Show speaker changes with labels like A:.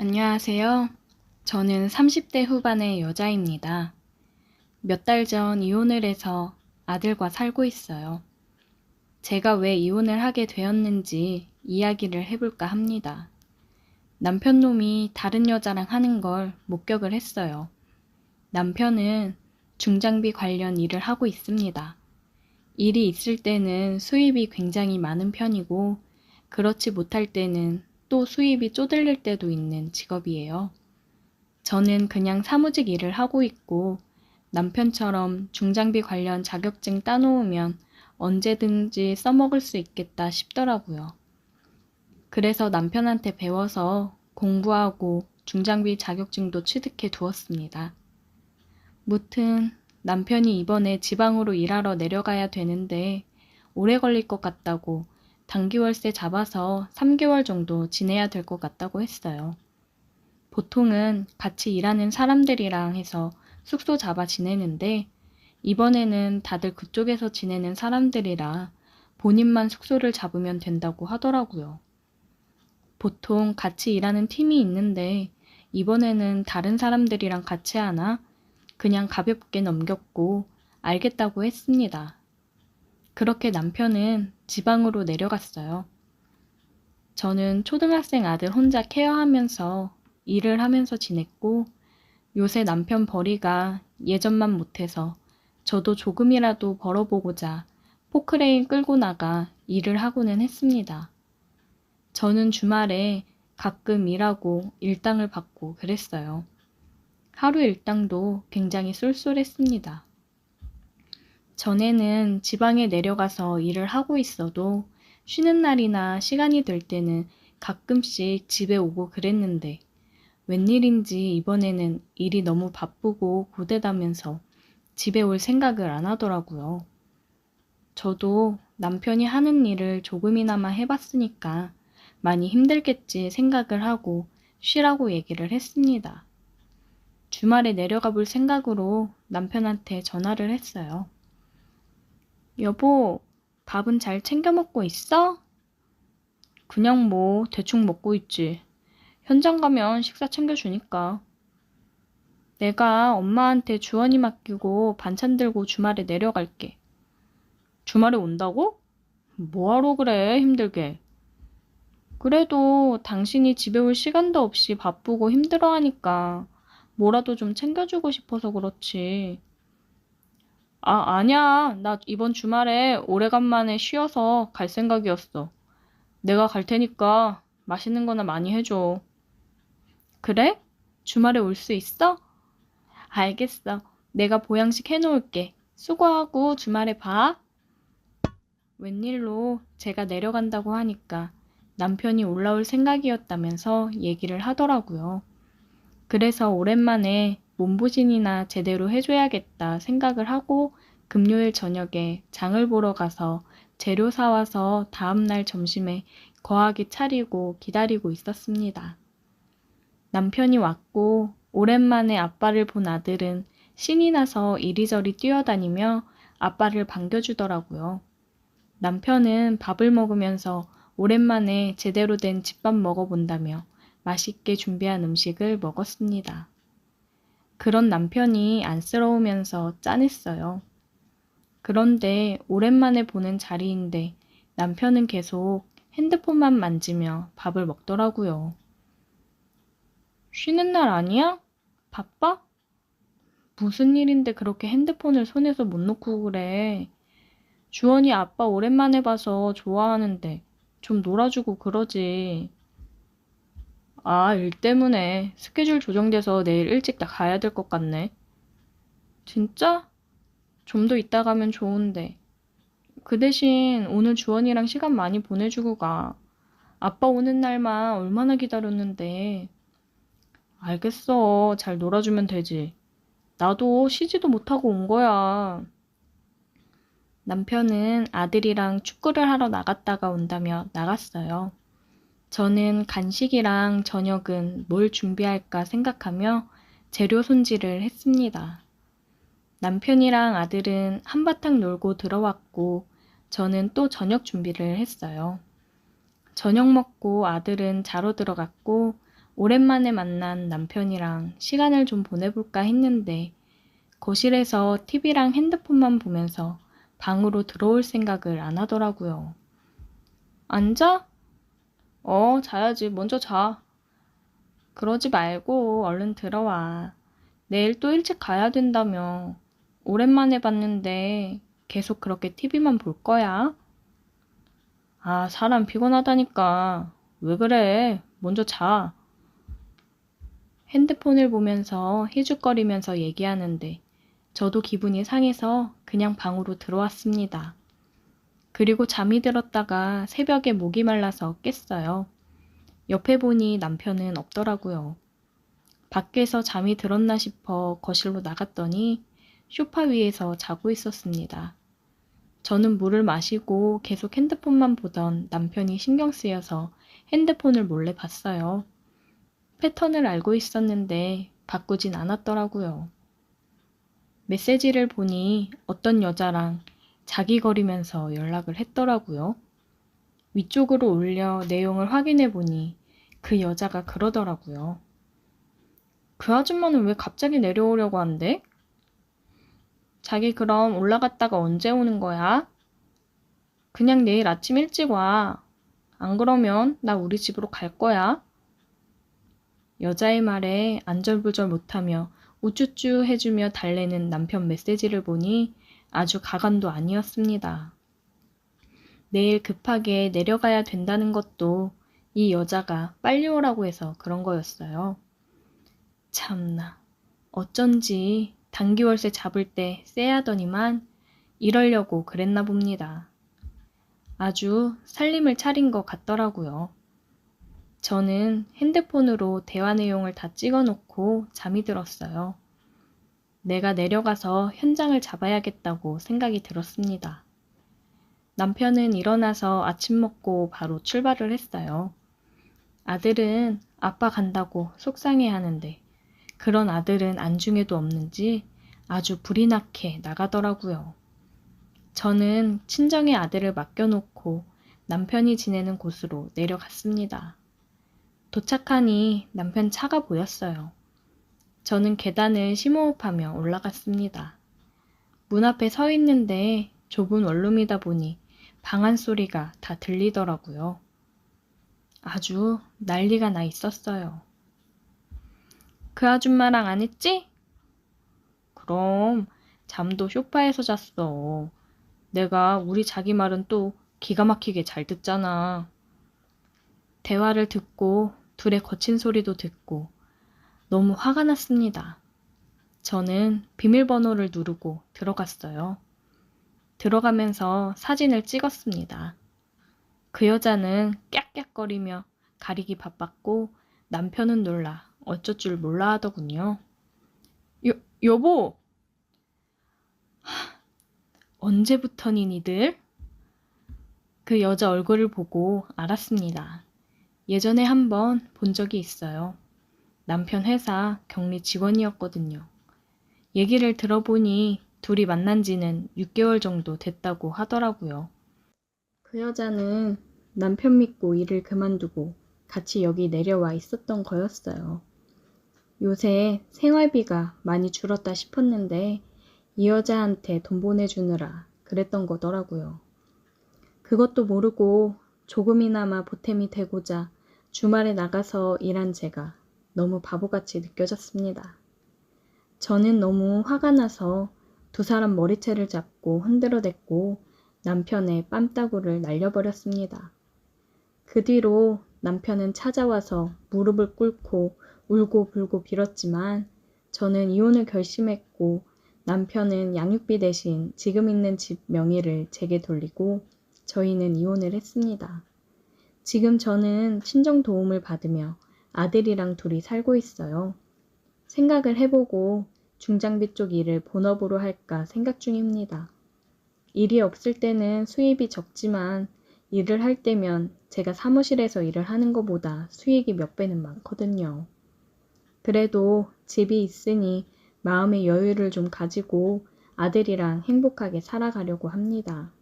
A: 안녕하세요. 저는 30대 후반의 여자입니다. 몇 달 전 이혼을 해서 아들과 살고 있어요. 제가 왜 이혼을 하게 되었는지 이야기를 해볼까 합니다. 남편 놈이 다른 여자랑 하는 걸 목격을 했어요. 남편은 중장비 관련 일을 하고 있습니다. 일이 있을 때는 수입이 굉장히 많은 편이고, 그렇지 못할 때는 또 수입이 쪼들릴 때도 있는 직업이에요. 저는 그냥 사무직 일을 하고 있고 남편처럼 중장비 관련 자격증 따놓으면 언제든지 써먹을 수 있겠다 싶더라고요. 그래서 남편한테 배워서 공부하고 중장비 자격증도 취득해 두었습니다. 무튼 남편이 이번에 지방으로 일하러 내려가야 되는데 오래 걸릴 것 같다고 단기월세 잡아서 3개월 정도 지내야 될 것 같다고 했어요. 보통은 같이 일하는 사람들이랑 해서 숙소 잡아 지내는데 이번에는 다들 그쪽에서 지내는 사람들이라 본인만 숙소를 잡으면 된다고 하더라고요. 보통 같이 일하는 팀이 있는데 이번에는 다른 사람들이랑 같이 하나 그냥 가볍게 넘겼고 알겠다고 했습니다. 그렇게 남편은 지방으로 내려갔어요. 저는 초등학생 아들 혼자 케어하면서 일을 하면서 지냈고 요새 남편 벌이가 예전만 못해서 저도 조금이라도 벌어보고자 포크레인 끌고 나가 일을 하고는 했습니다. 저는 주말에 가끔 일하고 일당을 받고 그랬어요. 하루 일당도 굉장히 쏠쏠했습니다. 전에는 지방에 내려가서 일을 하고 있어도 쉬는 날이나 시간이 될 때는 가끔씩 집에 오고 그랬는데 웬일인지 이번에는 일이 너무 바쁘고 고되다면서 집에 올 생각을 안 하더라고요. 저도 남편이 하는 일을 조금이나마 해봤으니까 많이 힘들겠지 생각을 하고 쉬라고 얘기를 했습니다. 주말에 내려가 볼 생각으로 남편한테 전화를 했어요. 여보, 밥은 잘 챙겨 먹고 있어? 그냥 뭐 대충 먹고 있지. 현장 가면 식사 챙겨주니까. 내가 엄마한테 주원이 맡기고 반찬 들고 주말에 내려갈게. 주말에 온다고? 뭐하러 그래, 힘들게. 그래도 당신이 집에 올 시간도 없이 바쁘고 힘들어하니까 뭐라도 좀 챙겨주고 싶어서 그렇지. 아, 아니야. 나 이번 주말에 오래간만에 쉬어서 갈 생각이었어. 내가 갈 테니까 맛있는 거나 많이 해줘. 그래? 주말에 올 수 있어? 알겠어. 내가 보양식 해놓을게. 수고하고 주말에 봐. 웬일로 제가 내려간다고 하니까 남편이 올라올 생각이었다면서 얘기를 하더라고요. 그래서 오랜만에 몸보신이나 제대로 해줘야겠다 생각을 하고 금요일 저녁에 장을 보러 가서 재료 사와서 다음날 점심에 거하게 차리고 기다리고 있었습니다. 남편이 왔고 오랜만에 아빠를 본 아들은 신이 나서 이리저리 뛰어다니며 아빠를 반겨주더라고요. 남편은 밥을 먹으면서 오랜만에 제대로 된 집밥 먹어본다며 맛있게 준비한 음식을 먹었습니다. 그런 남편이 안쓰러우면서 짠했어요. 그런데 오랜만에 보는 자리인데 남편은 계속 핸드폰만 만지며 밥을 먹더라고요. 쉬는 날 아니야? 바빠? 무슨 일인데 그렇게 핸드폰을 손에서 못 놓고 그래? 주원이 아빠 오랜만에 봐서 좋아하는데 좀 놀아주고 그러지. 아, 일 때문에 스케줄 조정돼서 내일 일찍 다 가야 될 것 같네. 진짜? 좀 더 이따 가면 좋은데. 그 대신 오늘 주원이랑 시간 많이 보내주고 가. 아빠 오는 날만 얼마나 기다렸는데. 알겠어. 잘 놀아주면 되지. 나도 쉬지도 못하고 온 거야. 남편은 아들이랑 축구를 하러 나갔다가 온다며 나갔어요. 저는 간식이랑 저녁은 뭘 준비할까 생각하며 재료 손질을 했습니다. 남편이랑 아들은 한바탕 놀고 들어왔고 저는 또 저녁 준비를 했어요. 저녁 먹고 아들은 자러 들어갔고 오랜만에 만난 남편이랑 시간을 좀 보내볼까 했는데 거실에서 TV랑 핸드폰만 보면서 방으로 들어올 생각을 안 하더라고요. 앉아? 자야지. 먼저 자. 그러지 말고 얼른 들어와. 내일 또 일찍 가야 된다며. 오랜만에 봤는데 계속 그렇게 TV만 볼 거야? 아, 사람 피곤하다니까. 왜 그래? 먼저 자. 핸드폰을 보면서 희죽거리면서 얘기하는데 저도 기분이 상해서 그냥 방으로 들어왔습니다. 그리고 잠이 들었다가 새벽에 목이 말라서 깼어요. 옆에 보니 남편은 없더라고요. 밖에서 잠이 들었나 싶어 거실로 나갔더니 소파 위에서 자고 있었습니다. 저는 물을 마시고 계속 핸드폰만 보던 남편이 신경 쓰여서 핸드폰을 몰래 봤어요. 패턴을 알고 있었는데 바꾸진 않았더라고요. 메시지를 보니 어떤 여자랑 자기거리면서 연락을 했더라고요. 위쪽으로 올려 내용을 확인해 보니 그 여자가 그러더라고요. 그 아줌마는 왜 갑자기 내려오려고 한대? 자기 그럼 올라갔다가 언제 오는 거야? 그냥 내일 아침 일찍 와. 안 그러면 나 우리 집으로 갈 거야. 여자의 말에 안절부절 못하며 우쭈쭈 해주며 달래는 남편 메시지를 보니 아주 가관도 아니었습니다. 내일 급하게 내려가야 된다는 것도 이 여자가 빨리 오라고 해서 그런 거였어요. 참나, 어쩐지 단기월세 잡을 때 쎄하더니만 이러려고 그랬나 봅니다. 아주 살림을 차린 것 같더라고요. 저는 핸드폰으로 대화 내용을 다 찍어놓고 잠이 들었어요. 내가 내려가서 현장을 잡아야겠다고 생각이 들었습니다. 남편은 일어나서 아침 먹고 바로 출발을 했어요. 아들은 아빠 간다고 속상해 하는데 그런 아들은 안중에도 없는지 아주 불이 나게 나가더라고요. 저는 친정의 아들을 맡겨놓고 남편이 지내는 곳으로 내려갔습니다. 도착하니 남편 차가 보였어요. 저는 계단을 심호흡하며 올라갔습니다. 문 앞에 서 있는데 좁은 원룸이다 보니 방안 소리가 다 들리더라고요. 아주 난리가 나 있었어요. 그 아줌마랑 안 했지? 그럼 잠도 소파에서 잤어. 내가 우리 자기 말은 또 기가 막히게 잘 듣잖아. 대화를 듣고 둘의 거친 소리도 듣고 너무 화가 났습니다. 저는 비밀번호를 누르고 들어갔어요. 들어가면서 사진을 찍었습니다. 그 여자는 깍깍거리며 가리기 바빴고 남편은 놀라 어쩔 줄 몰라 하더군요. 여보! 언제부터니 니들? 그 여자 얼굴을 보고 알았습니다. 예전에 한번 본 적이 있어요. 남편 회사 격리 직원이었거든요. 얘기를 들어보니 둘이 만난 지는 6개월 정도 됐다고 하더라고요. 그 여자는 남편 믿고 일을 그만두고 같이 여기 내려와 있었던 거였어요. 요새 생활비가 많이 줄었다 싶었는데 이 여자한테 돈 보내주느라 그랬던 거더라고요. 그것도 모르고 조금이나마 보탬이 되고자 주말에 나가서 일한 제가 너무 바보같이 느껴졌습니다. 저는 너무 화가 나서 두 사람 머리채를 잡고 흔들어댔고 남편의 뺨따구를 날려버렸습니다. 그 뒤로 남편은 찾아와서 무릎을 꿇고 울고 불고 빌었지만 저는 이혼을 결심했고 남편은 양육비 대신 지금 있는 집 명의를 제게 돌리고 저희는 이혼을 했습니다. 지금 저는 친정 도움을 받으며 아들이랑 둘이 살고 있어요. 생각을 해보고 중장비 쪽 일을 본업으로 할까 생각 중입니다. 일이 없을 때는 수입이 적지만 일을 할 때면 제가 사무실에서 일을 하는 것보다 수익이 몇 배는 많거든요. 그래도 집이 있으니 마음의 여유를 좀 가지고 아들이랑 행복하게 살아가려고 합니다.